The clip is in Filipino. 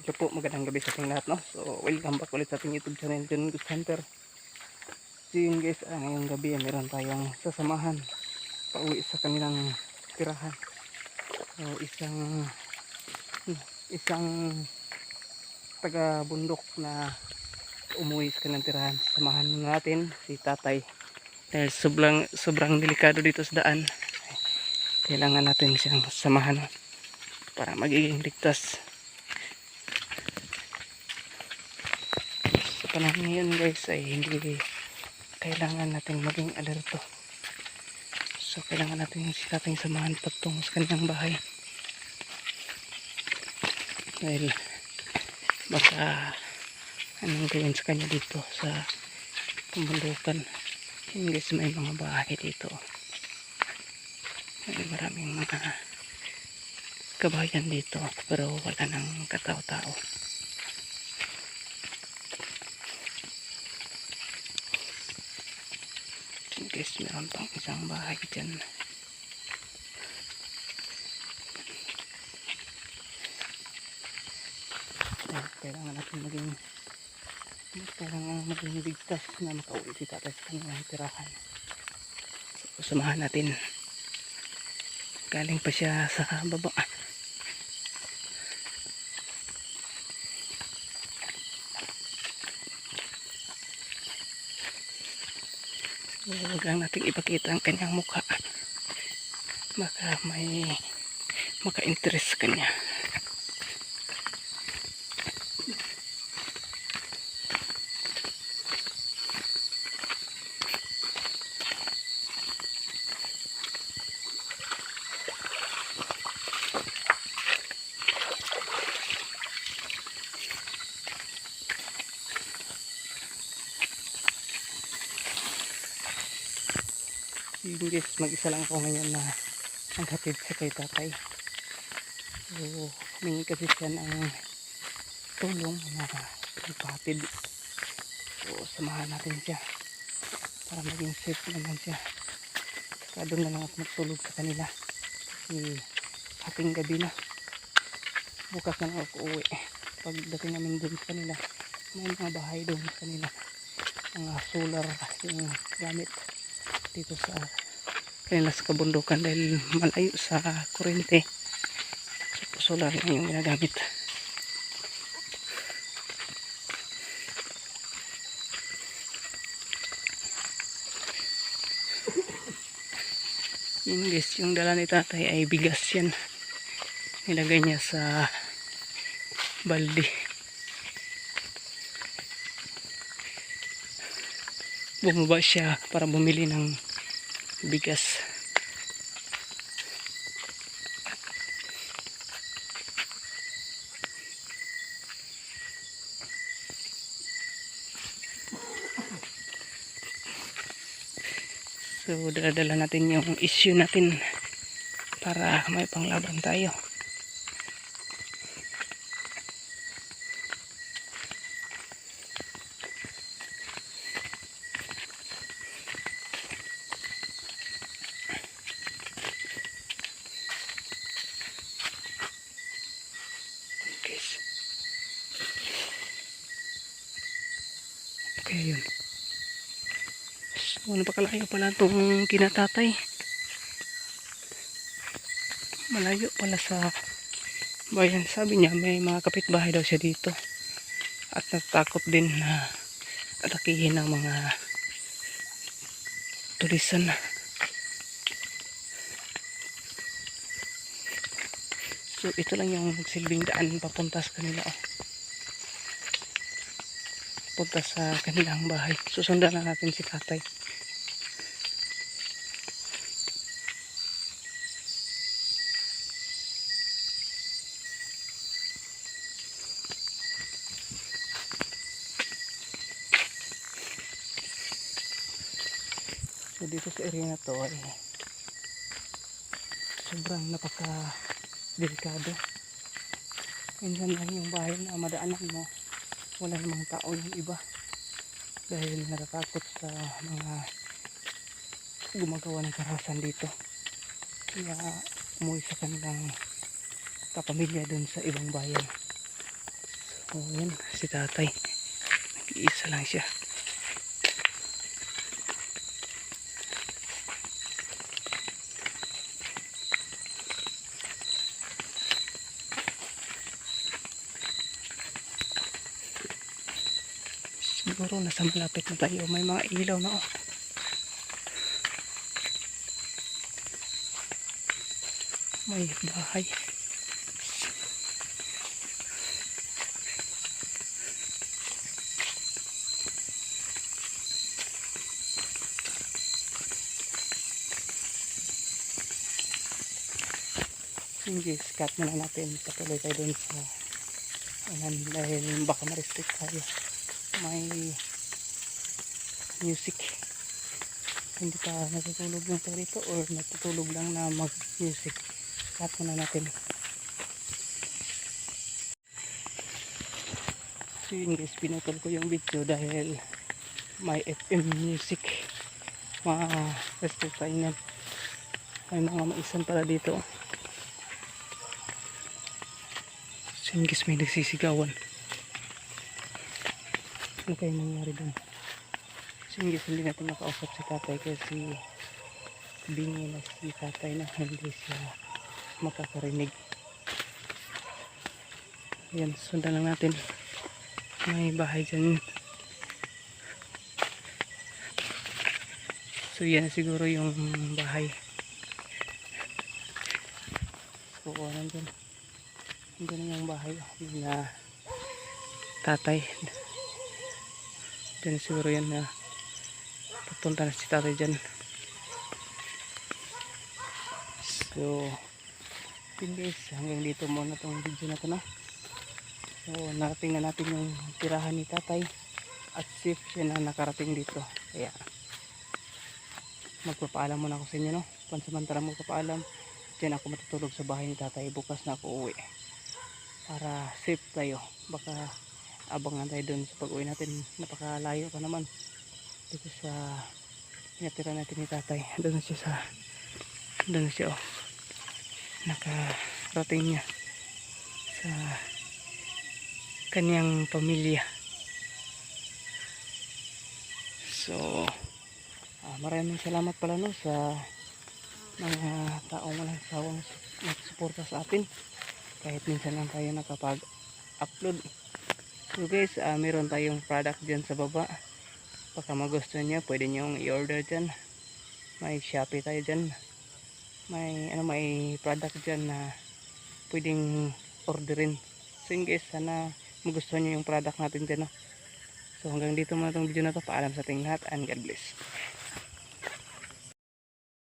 So po, magandang gabi sa ating lahat, no? So, welcome back ulit sa ating YouTube channel, John Ghost Hunter. So yun guys, ngayong gabi meron tayong sasamahan pauwi sa kanilang tirahan. So, isang taga bundok na umuwi sa kanilang tirahan. Samahan natin si tatay. Dahil sobrang delikado dito sa daan. Kailangan natin siyang samahan para magiging ligtas. Sa panahon ngayon guys ay hindi kailangan natin maging alerto. So kailangan natin si tatay samahan patungo sa kanyang bahay. Dahil baka anong gawin sa kanya dito sa pambundukan. Yun guys, may mga bahay dito. May maraming mga kabahayan dito pero wala nang katao-tao. Guys, meron pang isang bahay dyan. Kailangan natin maging ligtas na makauwi si tatay sa kanyang tirahan. So, samahan natin. Galing pa siya sa baba. Huwag lang natin ipakita ang kanyang mukha. Baka may maka-interest sa kanya. Yun guys, mag-isa lang ako ngayon na naghatid sa kay tatay. So, humingi kasi siya ng tulong na magpahatid. So, samahan natin siya para maging safe naman siya. Saka doon na lang ako magtulog sa kanila. Kasi hating gabi na. Bukas na lang ako uwi. Pagdating namin doon sa kanila, may mga bahay doon sa kanila. Mga solar yung gamit dito sa kanila sa kabundukan dahil malayo sa kuryente. So, solar lang yung ginagamit. Yun guys, yung dala ni tatay ay bigas yan. Nilagay niya sa balde. Bumaba siya para bumili ng bigas. So dala-dala natin yung issue natin para may panglaban tayo. Okay, yun. So, napakalayo pala itong kinatatay. Malayo pala sa bayan. Sabi niya may mga kapitbahay daw siya dito. At natatakot din na atakihin ng mga tulisan. So, ito lang yung silbing daan papunta sa kanila. Punta sa kanilang bahay. Susundan na natin si tatay. So dito sa area na to ay sobrang napaka-delikado. Minsan lang yung bahay na madaanan mo, wala namang tao yung iba dahil natatakot sa mga gumagawa ng karahasan dito. Kaya umuwi sa kanilang kapamilya dun sa ibang bayan. Oh, yan, si tatay. Nag-iisa lang siya. Siguro nasa malapit na tayo. May mga ilaw na oh. May bahay. Sige, scat na lang natin. Patuloy tayo dun sa anan dahil baka ma-restrict tayo. May music. Hindi pa natutulog yung tayo dito or natutulog lang na mag-music. Scat na natin. So yun guys, pinutol ko yung video dahil may FM music. Ma-restrict tayo yan. May mga maisan pala dito. So yun guys, may nagsisigawan. Ano kayo nangyari dun? So yun guys, hindi natin nakausap si tatay kasi bingi na si tatay na hindi siya makakarinig. Yan, sundan lang natin. May bahay dyan. So yan siguro yung bahay. So nandun. Nandun yung bahay na tatay. Dyan siguro yan na papunta na si tatay dyan. So yun guys, hanggang dito muna itong video na ito na. So narating na natin yung tirahan ni tatay at safe siya na nakarating dito. Kaya magpapaalam muna ako sa inyo, no? Pansamantalang magpapaalam. Diyan ako matutulog sa bahay ni tatay. Bukas na ako uwi para safe tayo. Baka abangan tayo dun sa pag-uwi natin. Napakalayo pa naman dito sa pinatira natin ni tatay. Doon na siya oh. Nakarating niya sa kanyang pamilya. So maraming salamat pala no sa mga taong walang sawang nagsuporta sa atin kahit minsan lang tayo nakapag-upload. So guys, meron tayong product dyan sa baba. Baka magustuhan nyo, pwede nyo i-order dyan. May Shopee tayo dyan. May product dyan na pwedeng orderin. So yun guys, sana magustuhan nyo yung product natin dyan. No? So hanggang dito muna itong video na to. Paalam sa ating lahat and God bless.